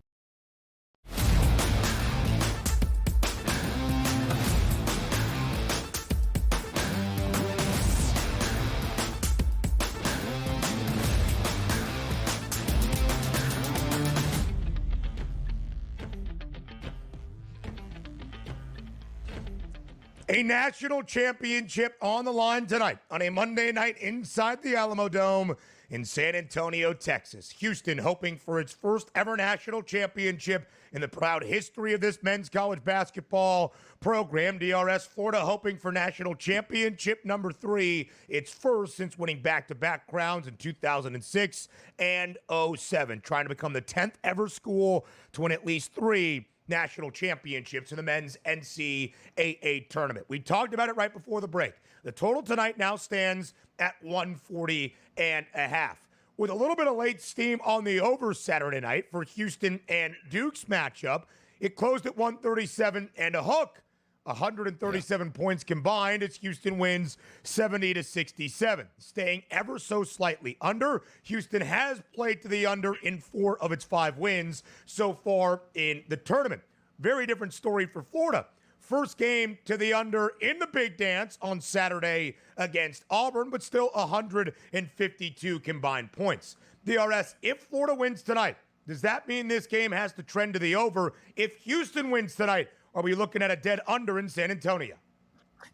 A national championship on the line tonight on a Monday night inside the Alamo Dome in San Antonio, Texas. Houston hoping for its first ever national championship in the proud history of this men's college basketball program. DRS Florida hoping for national championship number 3, its first since winning back-to-back crowns in 2006 and 07, trying to become the 10th ever school to win at least 3 national championships in the men's NCAA tournament. We talked about it right before the break. The total tonight now stands at 140.5. With a little bit of late steam on the over Saturday night for Houston and Duke's matchup, it closed at 137 and a hook. 137 points combined as Houston wins 70-67. Staying ever so slightly under, Houston has played to the under in 4 of its 5 wins so far in the tournament. Very different story for Florida. First game to the under in the big dance on Saturday against Auburn, but still 152 combined points. DRS, if Florida wins tonight, does that mean this game has to trend to the over? If Houston wins tonight, are we looking at a dead under in San Antonio?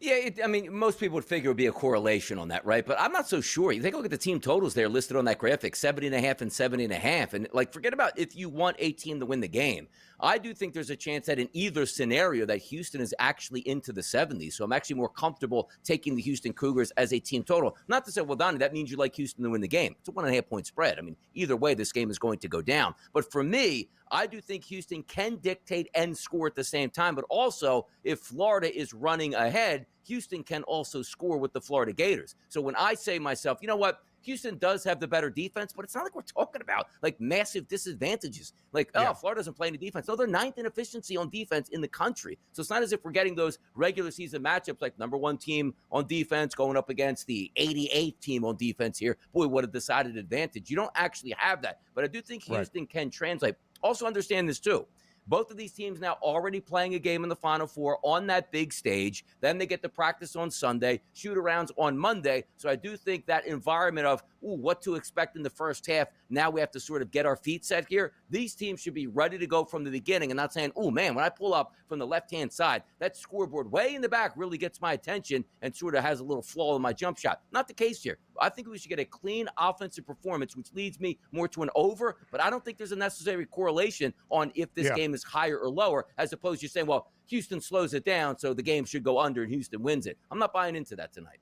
Yeah, I mean, most people would figure it would be a correlation on that, right? But I'm not so sure. You take a look at the team totals there listed on that graphic, 70.5 and 70.5. And, like, forget about if you want a team to win the game. I do think there's a chance that in either scenario that Houston is actually into the 70s. So I'm actually more comfortable taking the Houston Cougars as a team total. Not to say, well, Donnie, that means you like Houston to win the game. It's a 1.5 point spread. I mean, either way, this game is going to go down. But for me, I do think Houston can dictate and score at the same time. But also, if Florida is running ahead, Houston can also score with the Florida Gators. So when I say myself, you know what? Houston does have the better defense, but it's not like we're talking about like massive disadvantages. Like, Florida doesn't play any defense. No, they're 9th in efficiency on defense in the country. So it's not as if we're getting those regular season matchups like number 1 team on defense going up against the 88th team on defense here. Boy, what a decided advantage. You don't actually have that. But I do think Houston can translate. Also understand this too. Both of these teams now already playing a game in the Final Four on that big stage. Then they get to practice on Sunday, shoot-arounds on Monday. So I do think that environment of, what to expect in the first half, now we have to sort of get our feet set here. These teams should be ready to go from the beginning and not saying, man, when I pull up from the left-hand side, that scoreboard way in the back really gets my attention and sort of has a little flaw in my jump shot. Not the case here. I think we should get a clean offensive performance, which leads me more to an over, but I don't think there's a necessary correlation on if this game is higher or lower, as opposed to saying, well, Houston slows it down, so the game should go under and Houston wins it. I'm not buying into that tonight.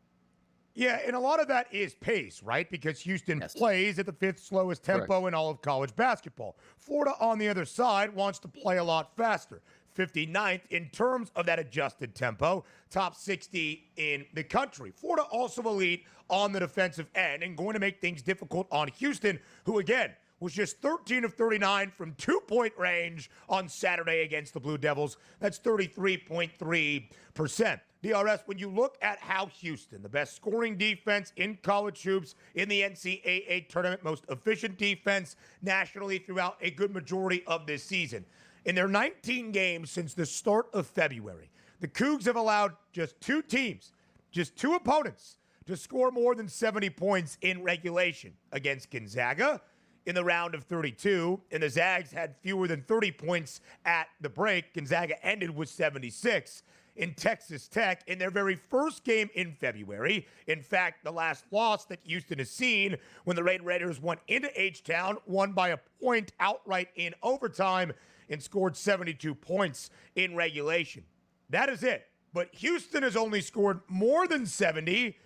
Yeah, and a lot of that is pace, right? Because Houston plays at the 5th slowest tempo in all of college basketball. Florida, on the other side, wants to play a lot faster. 59th in terms of that adjusted tempo, top 60 in the country. Florida also elite on the defensive end and going to make things difficult on Houston, who, again, was just 13 of 39 from 2-point range on Saturday against the Blue Devils. That's 33.3%. DRS, when you look at how Houston, the best scoring defense in college hoops in the NCAA tournament, most efficient defense nationally throughout a good majority of this season, in their 19 games since the start of February, the Cougs have allowed just 2 teams, just 2 opponents, to score more than 70 points in regulation against Gonzaga in the round of 32, and the Zags had fewer than 30 points at the break. Gonzaga ended with 76. In Texas Tech in their very first game in February. In fact, the last loss that Houston has seen when the Red Raiders went into H-Town, won by a point outright in overtime, and scored 72 points in regulation. That is it. But Houston has only scored more than 70.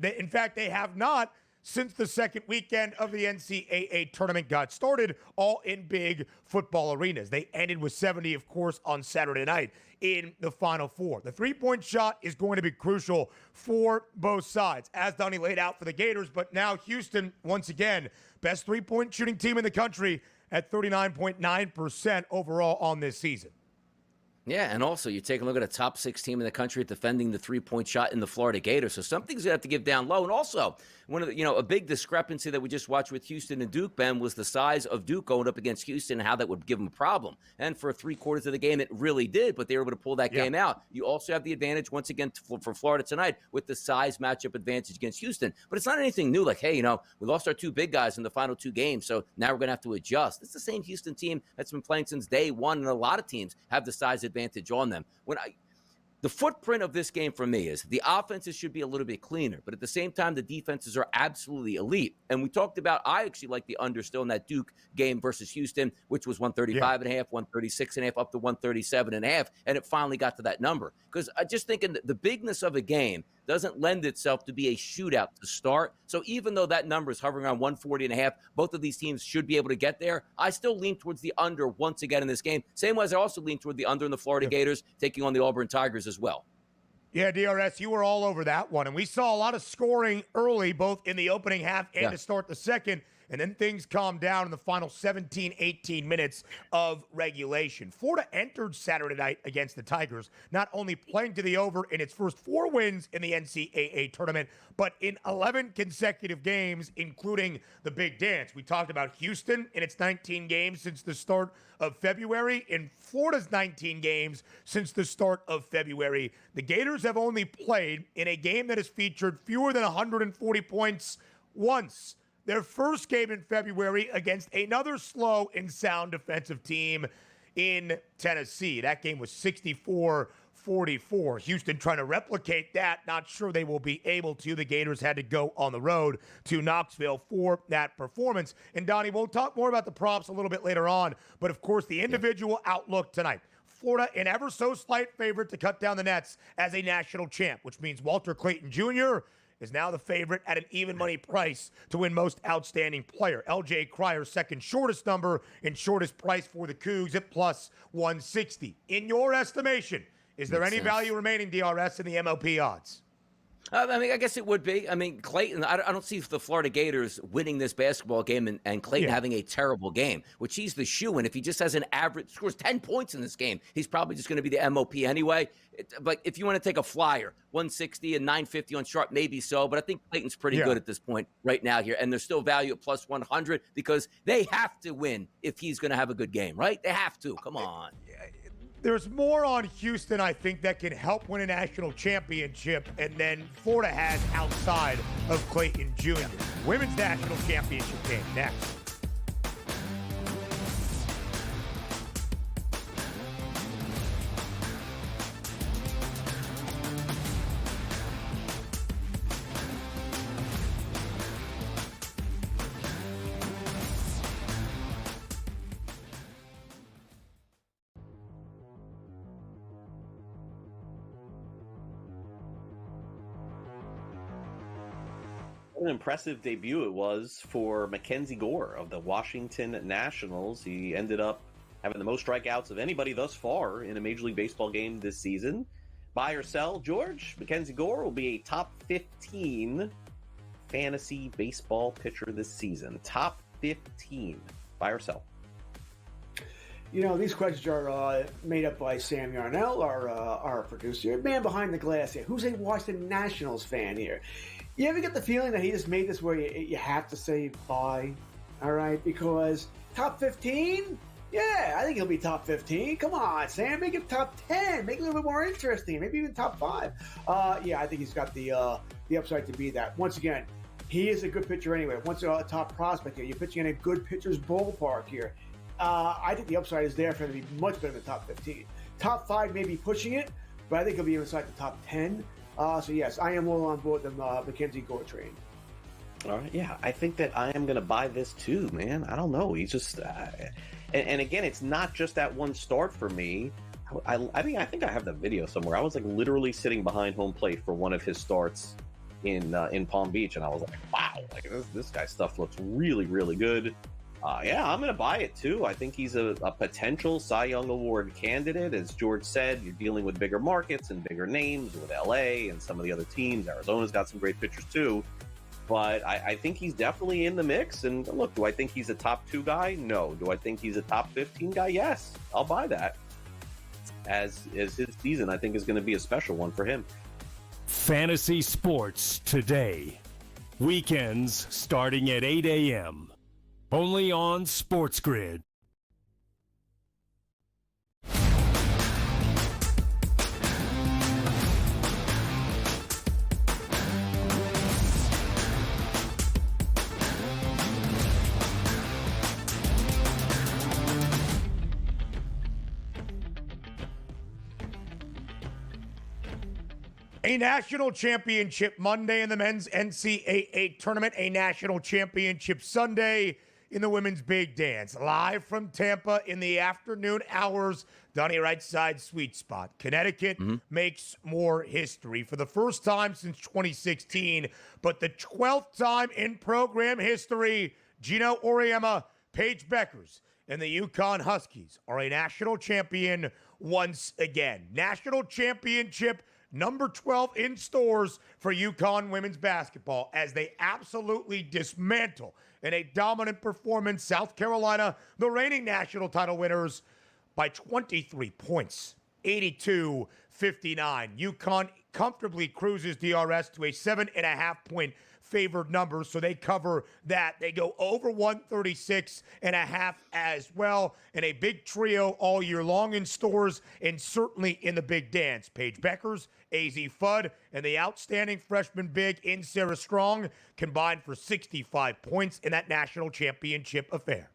In fact, they have not since the second weekend of the NCAA tournament got started, all in big football arenas. They ended with 70, of course, on Saturday night in the Final Four. The three-point shot is going to be crucial for both sides, as Donnie laid out for the Gators. But now Houston, once again, best three-point shooting team in the country at 39.9% overall on this season. Yeah, and also you take a look at a top 6 team in the country at defending the 3-point shot in the Florida Gators. So something's gonna have to give down low. And also, one of the, a big discrepancy that we just watched with Houston and Duke, Ben, was the size of Duke going up against Houston and how that would give them a problem. And for 3/4 of the game, it really did, but they were able to pull that game out. You also have the advantage once again for Florida tonight with the size matchup advantage against Houston. But it's not anything new. Like, hey, we lost our 2 big guys in the final 2 games, so now we're gonna have to adjust. It's the same Houston team that's been playing since day one, and a lot of teams have the size advantage on them. The footprint of this game for me is the offenses should be a little bit cleaner, but at the same time, the defenses are absolutely elite. And we talked about, I actually like the under still in that Duke game versus Houston, which was 135.5, 136.5, up to 137.5, and it finally got to that number. Because I just thinking the bigness of a game doesn't lend itself to be a shootout to start. So even though that number is hovering around 140.5, both of these teams should be able to get there. I still lean towards the under once again in this game. Same way as I also lean toward the under in the Florida Gators taking on the Auburn Tigers as well. Yeah, DRS, you were all over that one. And we saw a lot of scoring early, both in the opening half and to start the second. And then things calmed down in the final 17, 18 minutes of regulation. Florida entered Saturday night against the Tigers, not only playing to the over in its first 4 wins in the NCAA tournament, but in 11 consecutive games, including the big dance. We talked about Houston in its 19 games since the start of February. In Florida's 19 games since the start of February, the Gators have only played in a game that has featured fewer than 140 points once. Their first game in February against another slow and sound defensive team in Tennessee. That game was 64-44. Houston trying to replicate that. Not sure they will be able to. The Gators had to go on the road to Knoxville for that performance. And Donnie, we'll talk more about the props a little bit later on. But of course, the individual outlook tonight. Florida, an ever so slight favorite to cut down the nets as a national champ, which means Walter Clayton Jr. is now the favorite at an even money price to win most outstanding player. LJ Cryer's second shortest number and shortest price for the Cougs at plus 160. In your estimation, is there any value remaining, DRS, in the MLP odds? I guess it would be. Clayton, I don't see the Florida Gators winning this basketball game and Clayton having a terrible game, which he's the shoe-in. If he just has an average, scores 10 points in this game, he's probably just going to be the MOP anyway. But if you want to take a flyer, 160 and 950 on sharp, maybe so. But I think Clayton's pretty good at this point right now here. And there's still value at plus 100 because they have to win if he's going to have a good game, right? They have to. Come on. There's more on Houston, I think, that can help win a national championship, and then Florida has outside of Clayton Jr. Women's national championship game next. What an impressive debut it was for Mackenzie Gore of the Washington Nationals. He ended up having the most strikeouts of anybody thus far in a Major League Baseball game this season. Buy or sell, George? Mackenzie Gore will be a top 15 fantasy baseball pitcher this season. Top 15. Buy or sell? These questions are made up by Sam Yarnell, our producer, man behind the glass here. Who's a Washington Nationals fan here? You ever get the feeling that he just made this where you have to say buy, all right? Because top 15? Yeah, I think he'll be top 15. Come on, Sam, make it top 10. Make it a little bit more interesting. Maybe even top 5. Yeah, I think he's got the upside to be that. Once again, he is a good pitcher anyway. Once a top prospect here, you're pitching in a good pitcher's ballpark here. I think the upside is there for him to be much better than top 15. Top 5 may be pushing it, but I think he'll be inside the top 10. So, yes, I am all on board the Mackenzie Gore train. All right, yeah, I think that I am going to buy this too, man. I don't know. He's just, and again, it's not just that one start for me. I think I have the video somewhere. I was like literally sitting behind home plate for one of his starts in Palm Beach, and I was like, wow, like this guy's stuff looks really, really good. Yeah, I'm going to buy it too. I think he's a potential Cy Young Award candidate. As George said, you're dealing with bigger markets and bigger names with LA and some of the other teams. Arizona's got some great pitchers too. But I think he's definitely in the mix. And look, do I think he's a top 2 guy? No. Do I think he's a top 15 guy? Yes. I'll buy that. as his season, I think, is going to be a special one for him. Fantasy Sports Today. Weekends starting at 8 a.m. Only on SportsGrid. A national championship Monday in the men's NCAA tournament, a national championship Sunday in the women's big dance. Live from Tampa in the afternoon hours, Donnie right side sweet spot. Connecticut makes more history for the first time since 2016, but the 12th time in program history. Gino Auriemma, Paige Beckers, and the UConn Huskies are a national champion once again. National championship number 12 in stores for UConn women's basketball as they absolutely dismantle in a dominant performance South Carolina, the reigning national title winners, by 23 points, 82-59. UConn comfortably cruises DRS to a 7.5-point favored number, so they cover that. They go over 136.5 as well, and a big trio all year long in stores and certainly in the big dance. Paige Beckers, AZ Fudd, and the outstanding freshman big in Sarah Strong combined for 65 points in that national championship affair.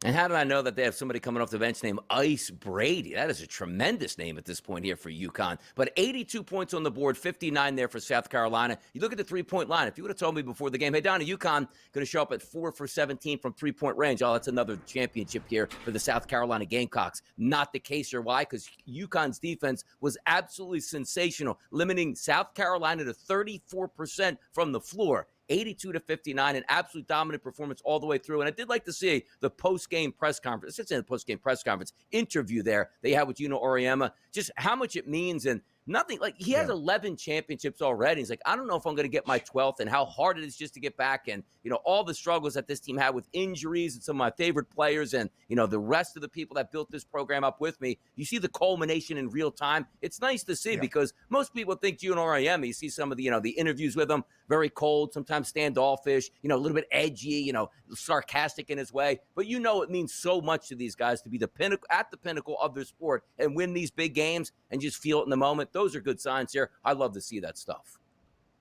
And how did I know that they have somebody coming off the bench named Ice Brady? That is a tremendous name at this point here for UConn. But 82 points on the board, 59 there for South Carolina. You look at the three-point line. If you would have told me before the game, hey, Donnie, UConn going to show up at 4 for 17 from three-point range. Oh, that's another championship here for the South Carolina Gamecocks. Not the case here. Why? Because UConn's defense was absolutely sensational, limiting South Carolina to 34% from the floor. 82-59, an absolute dominant performance all the way through. And I did like to see the post-game press conference, it's in the post-game press conference interview there they had with Gino Auriemma, just how much it means. And nothing, like he has 11 championships already. He's like, I don't know if I'm going to get my 12th, and how hard it is just to get back. And, you know, all the struggles that this team had with injuries and some of my favorite players and, you know, the rest of the people that built this program up with me. You see the culmination in real time. It's nice to see because most people think Gino Auriemma, you see some of the, you know, the interviews with him, very cold, sometimes standoffish, you know, a little bit edgy, you know, sarcastic in his way. But you know it means so much to these guys to be the pinnacle, at the pinnacle of their sport and win these big games and just feel it in the moment. Those are good signs here. I love to see that stuff.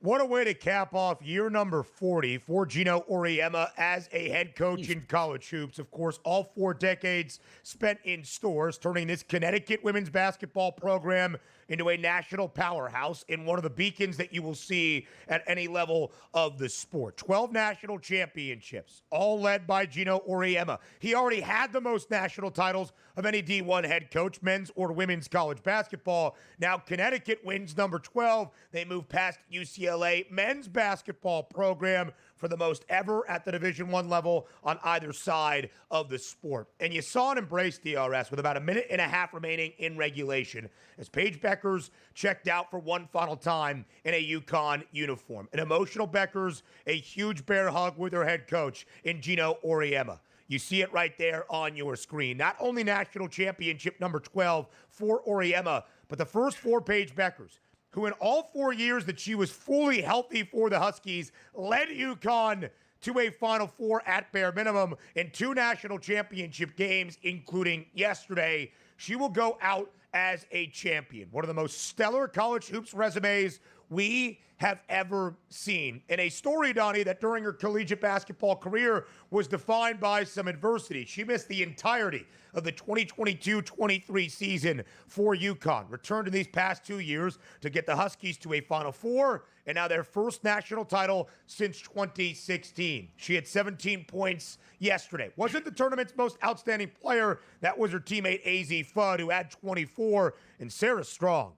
What a way to cap off year number 40 for Gino Auriemma as a head coach in college hoops. Of course, all 4 decades spent in stores, turning this Connecticut women's basketball program into a national powerhouse and one of the beacons that you will see at any level of the sport. 12 national championships, all led by Gino Auriemma. He already had the most national titles of any D1 head coach, men's or women's college basketball. Now Connecticut wins number 12. They move past UCLA men's basketball program for the most ever at the Division I level on either side of the sport. And you saw an embrace DRS with about a minute and a half remaining in regulation as Paige Beckers checked out for one final time in a UConn uniform. An emotional Beckers, a huge bear hug with her head coach in Gino Auriemma. You see it right there on your screen. Not only national championship number 12 for Auriemma, but the first 4 Paige Beckers, who in all 4 years that she was fully healthy for the Huskies, led UConn to a Final Four at bare minimum in 2 national championship games, including yesterday. She will go out as a champion. One of the most stellar college hoops resumes we have ever seen. In a story, Donnie, that during her collegiate basketball career was defined by some adversity. She missed the entirety of the 2022-23 season for UConn. Returned in these past 2 years to get the Huskies to a Final Four, and now their first national title since 2016. She had 17 points yesterday. Wasn't the tournament's most outstanding player. That was her teammate AZ Fudd, who had 24, and Sarah Strong,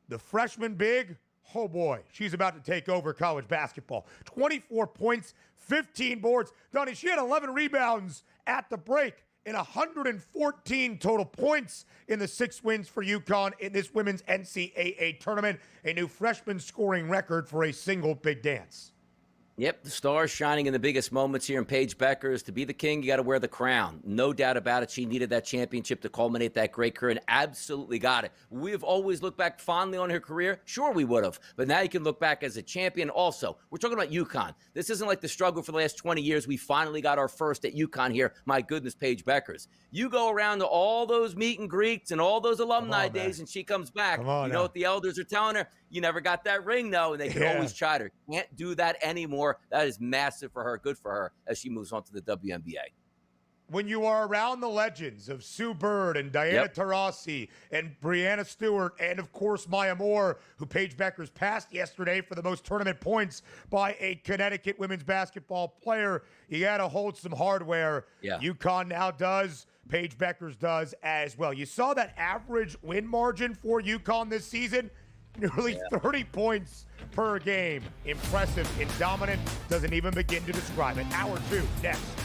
the freshman big. Oh boy, she's about to take over college basketball. 24 points, 15 boards. Donnie, she had 11 rebounds at the break and 114 total points in the 6 wins for UConn in this women's NCAA tournament. A new freshman scoring record for a single big dance. Yep, the stars shining in the biggest moments here in Paige Beckers. To be the king, you got to wear the crown. No doubt about it. She needed that championship to culminate that great career and absolutely got it. We've always looked back fondly on her career. Sure, we would have. But now you can look back as a champion also. We're talking about UConn. This isn't like the struggle for the last 20 years. We finally got our first at UConn here. My goodness, Paige Beckers. You go around to all those meet and greets and all those alumni days and she comes back. You know what the elders are telling her? You never got that ring, though, and they can always chide her. Can't do that anymore. That is massive for her, good for her, as she moves on to the WNBA. When you are around the legends of Sue Bird and Diana Taurasi and Brianna Stewart and, of course, Maya Moore, who Paige Beckers passed yesterday for the most tournament points by a Connecticut women's basketball player, you got to hold some hardware. UConn now does. Paige Beckers does as well. You saw that average win margin for UConn this season. Nearly 30 points per game. Impressive and dominant. Doesn't even begin to describe it. Hour 2 next.